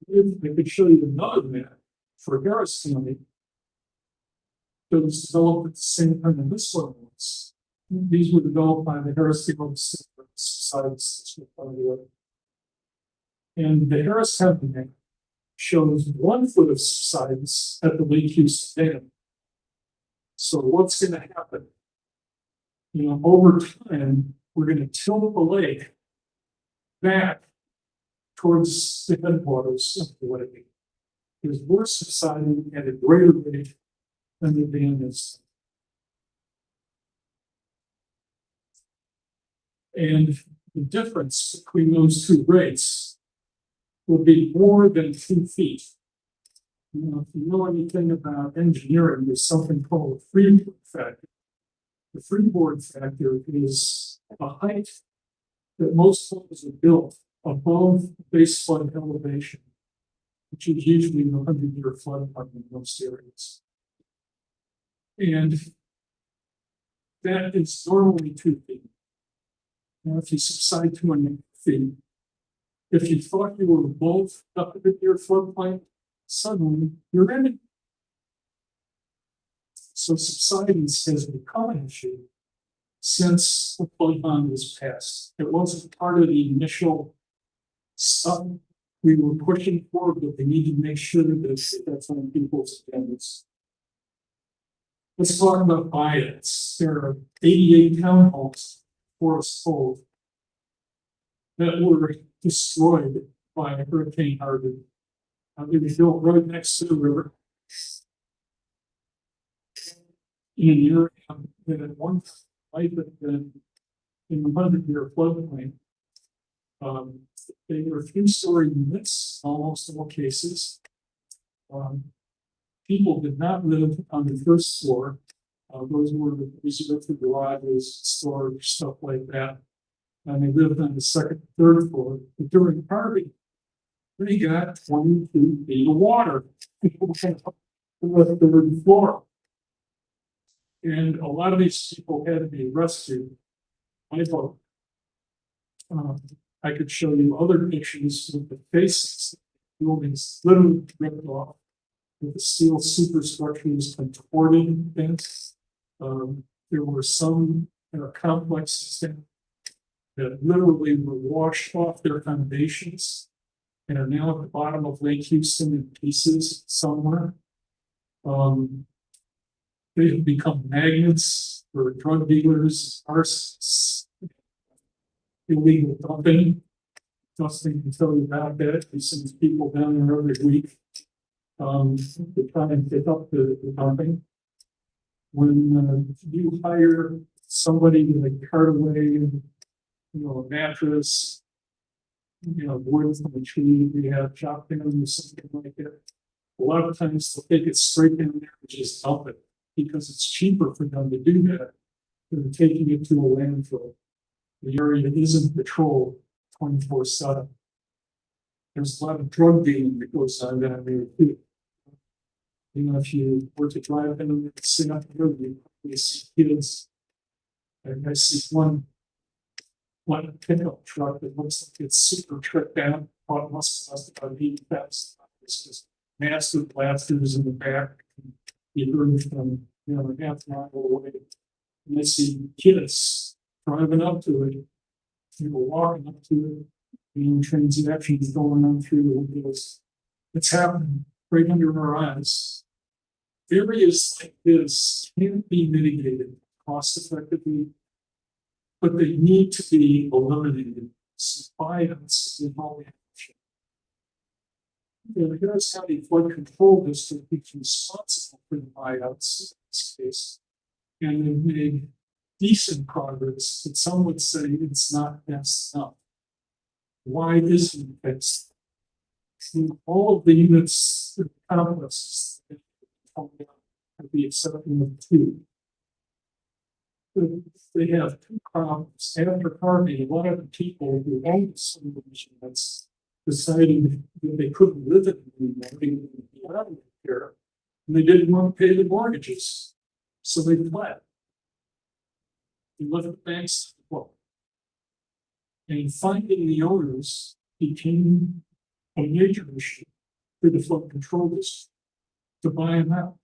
Speaker 6: if I could show you another map for Harris County that was developed at the same time that this one was. These were developed by the Harris County Subsidence, by the way. And the Harris County map shows 1 foot of subsidence at the Lake Houston Dam. So what's going to happen? You know, over time, we're going to tilt the lake back towards the headwaters of the lake. There's more subsiding at a greater rate than the dam is. And the difference between those two rates will be more than 2 feet. You know, if you know anything about engineering, there's something called a freeboard factor. The freeboard factor is a height that most homes are built above base flood elevation, which is usually the 100-year flood mark in most areas. And that is normally 2 feet. Now, if you subside 200 feet, if you thought you were both up at your floodplain, suddenly you're in it. So subsidence has become an issue since the flood bond was passed. It wasn't part of the initial stuff we were pushing for, but they need to make sure that that's on people's agendas. Let's talk about buyouts. There are 88 townhomes, Forest Cove, that were destroyed by Hurricane Harvey. They were built right next to the river. In an area that at one time might have been in the 100-year floodplain. They were 3-story units, almost in all cases. People did not live on the first floor. Those were reserved for garages, storage, stuff like that. And they lived on the second, third floor. But during Harvey, they got 22 feet of water. People came up to the third floor. And a lot of these people had to be rescued by boat. I could show you other pictures with the faces. Buildings literally ripped off, with the steel superstructures contorted things. There were some complexes that literally were washed off their foundations and are now at the bottom of Lake Houston in pieces somewhere. They have become magnets for drug dealers, arsonists, illegal dumping. Dustin can tell you about that. He sends people down there every week to try and pick up the dumping. When you hire somebody to cart away, a mattress, wood from a tree, we have chopped down or something like that. A lot of times they'll take it straight down there and just dump it because it's cheaper for them to do that than taking it to a landfill. The area isn't patrolled 24/7. there's a lot of drug dealing that goes on down there too. You know, if you were to drive in and sit up the road, you see kids. And I see one pickup truck that looks like it's super tricked out, but must about 80 fast. It's just massive blasters in the back. You heard from, you know, half a mile away. And I see kids driving up to it, people walking up to it, and transactions going on through the windows. It's happening right under our eyes. Areas like this can't be mitigated cost effectively, but they need to be eliminated by us in all action. The Harris County Flood Control District is responsible for the buyouts in this case, and they've made decent progress, but some would say it's not fast enough. Why isn't it fast? All of the units, the complexes, have the exception of two. They have two problems. After carving, a lot of the people who own the subdivision that's decided that they couldn't live in it anymore, they would be out of here, and they didn't want to pay the mortgages, so they fled. They left the banks to the book. And finding the owners became a major issue for the flood control district to buy them out.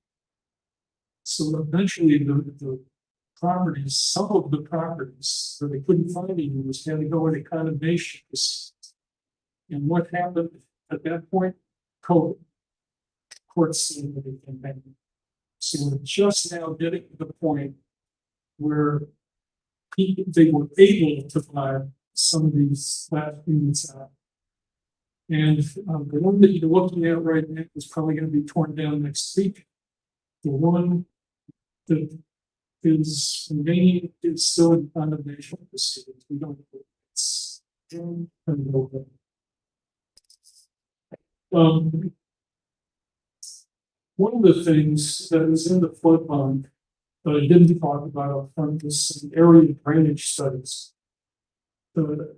Speaker 6: So eventually the properties, some of the properties that they couldn't find anymore had to go into condemnation. And what happened at that point? COVID. Courts seemed to be condemned. So we're just now getting to the point where they were able to buy some of these flat units out. And the one that you're looking at right now is probably going to be torn down next week. The one that is remaining is still in condemnation proceedings. We don't know. It's one of the things that is in the flood bond that I didn't talk about up front is some area drainage studies. The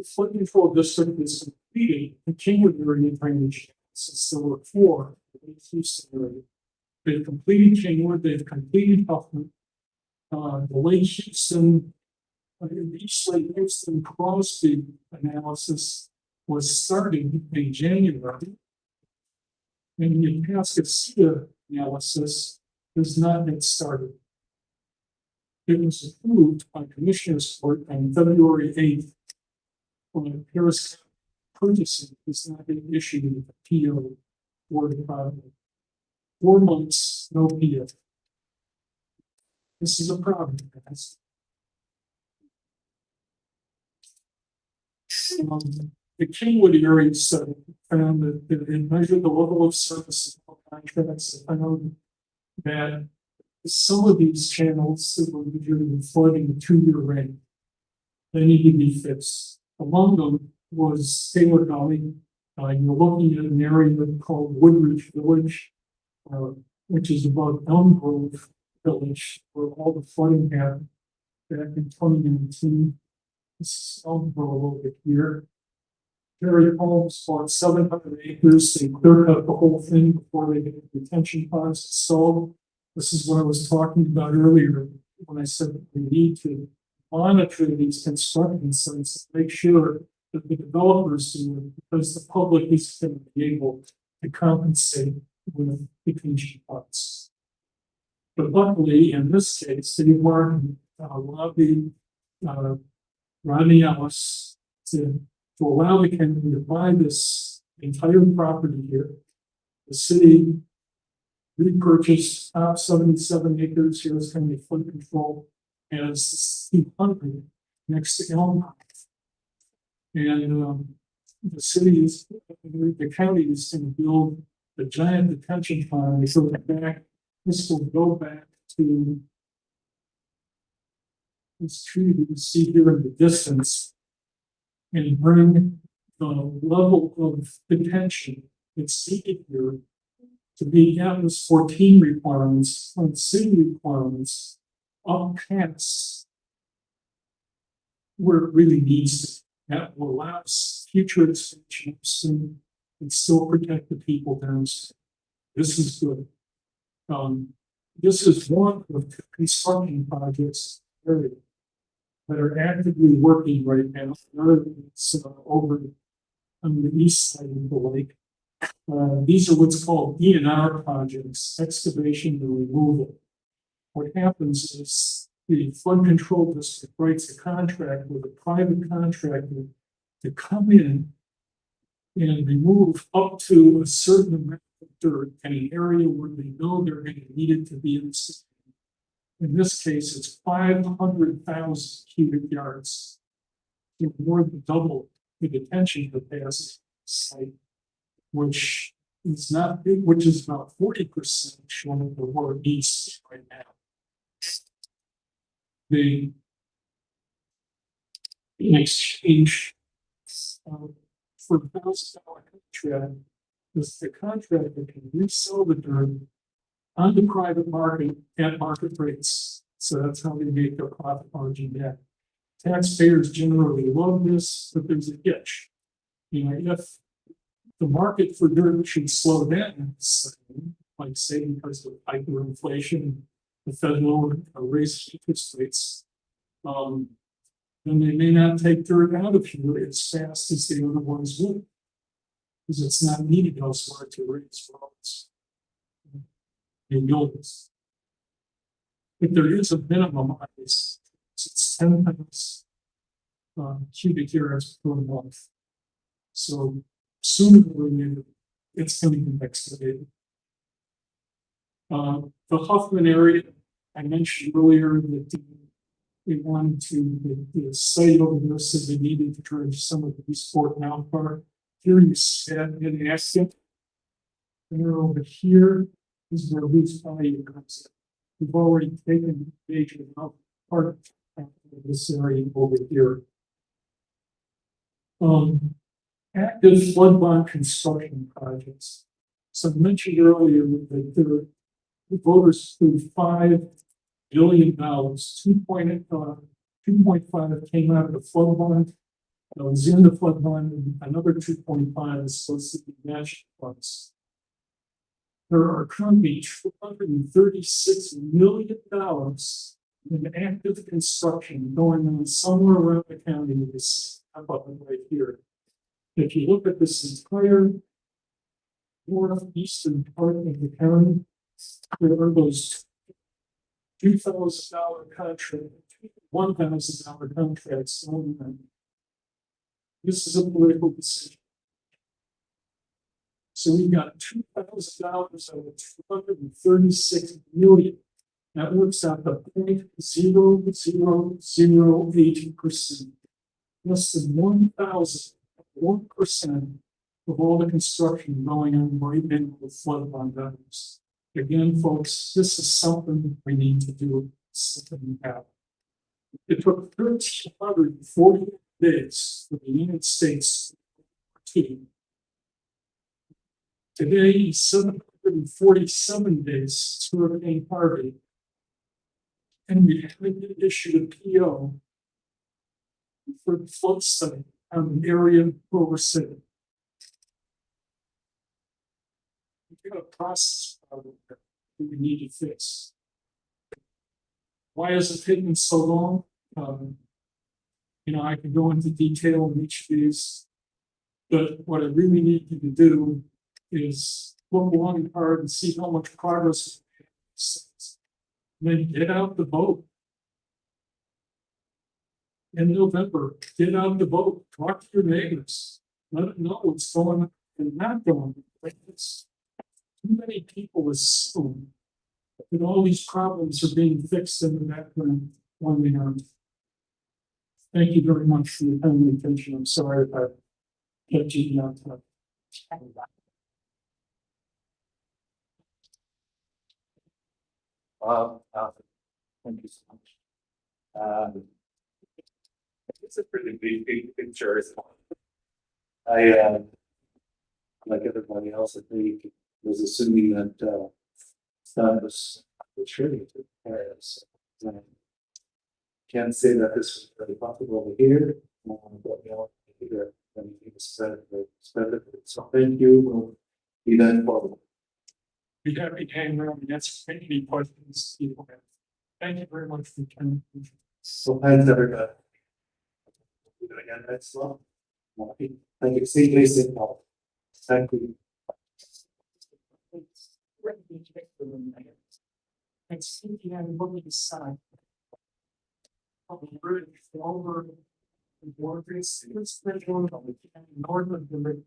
Speaker 6: flood control district is completing continued area drainage since there were 4 in the Houston area. They've completed Kingwood, they've completed Huffman. The Lake Houston, East Lake Houston Crosby analysis was starting in January. And the Pascagoula analysis is not yet started. It was approved by Commissioners Court on February 8th. When Harris purchasing is not being issued with a PO for the project. 4 months, no PO. This is a problem, guys. The Kingwood area study found that it measured the level of service of contracts. I found that some of these channels that were measured flooding a 2-year rate, they need to be fixed. Among them was Taylor Valley. You're looking at an area called Woodridge Village, which is above Elm Grove Village, where all the flooding happened back in 2019. This is Elm Grove over here. Terry Holmes bought 700 acres. They cleared up the whole thing before they get the retention ponds installed. This is what I was talking about earlier when I said that we need to monitor these construction sites to make sure that the developers do it, because the public is going to be able to compensate with retention ponds. But luckily, in this case, City of Martin lobbied Rodney Ellis to allow the county to buy this entire property here. The city repurchased top 77 acres. Harris County Flood Control as 200 next to Elm Grove. And the city is, the county is going to build a giant detention pond. So back, this will go back to this tree that you see here in the distance, and bring the level of detention that's needed here to meet Atlas 14 requirements and city requirements up past where it really needs to. That will allow us future expansion soon and still protect the people downstream. This is good. This is one of the construction projects that are actively working right now. Another is over on the east side of the lake. These are what's called E&R projects, excavation and removal. What happens is the flood control district writes a contract with a private contractor to come in and remove up to a certain amount of dirt in an area where they know they're going to need it to be in the system. In this case, it's 500,000 cubic yards. More than double the detention capacity site, which is not big, which is about 40% shown in the northeast right now. In exchange for $1,000 contract, the contractor can resell the dirt on the private market at market rates. So that's how they make their profit margin back. Taxpayers generally love this, but there's a hitch. If the market for dirt should slow down, like say because of hyperinflation, the federal raise interest rates, then they may not take dirt out of here as fast as the other ones would, because it's not needed elsewhere to raise roads and buildings. But there is a minimum on this. It's 10,000 cubic yards per month. So sooner or later, it's going to be excavated. The Huffman area, I mentioned earlier that they wanted to, the site over there said they needed to dredge some of the East Fort Mount Park. Here you see an accent. And then over here is where Loose Bayou comes in. We've already taken a major amount part of this area over here. Active flood bond construction projects. So I mentioned earlier that the voters approved $5 billion, 2.5 came out of the flood bond. That was in the flood bond, and another 2.5 is supposed to be matched funds. There are currently $236 million in active construction going on somewhere around the county with this up right here. If you look at this entire northeastern part of the county, there are those $2,000 contracts, $1,000 contracts going on. This is a political decision. So we've got $2,000 out of $236 million. That works out to 0.0008%. Less than 1% of all the construction going on right now with flood bond others. Again, folks, this is something we need to do. Something we have. It took 1,340 days for the United States to. Today, 747 days since Hurricane Harvey. And we haven't issued a PO for the flood study on the area where we're sitting. We've got a process problem that we need to fix. Why is it taking so long? I can go into detail on each of these, but what I really need you to do is look long hard and see how much progress we have. Then get out the boat. In November, get out the boat, talk to your neighbors, let them know what's going on and not going on. Too many people assume that all these problems are being fixed in the background when they aren't. Thank you very much for your time and attention. I'm sorry if I kept you on time.
Speaker 3: Thank you so much. It's a pretty big picture. I, like everybody else, I think was assuming that that was really good. Can't say that this was very possible over here, but either. Anything said, so thank you. We'll be then forward.
Speaker 6: Be happy to hang around and answer any questions people have. Thank you very much for coming.
Speaker 3: So thanks, everybody. We'll do it again next month. Thank you. See you later. Thank you.
Speaker 6: And Cynthia, I'm looking aside. Over the borders, it's the north of the lake.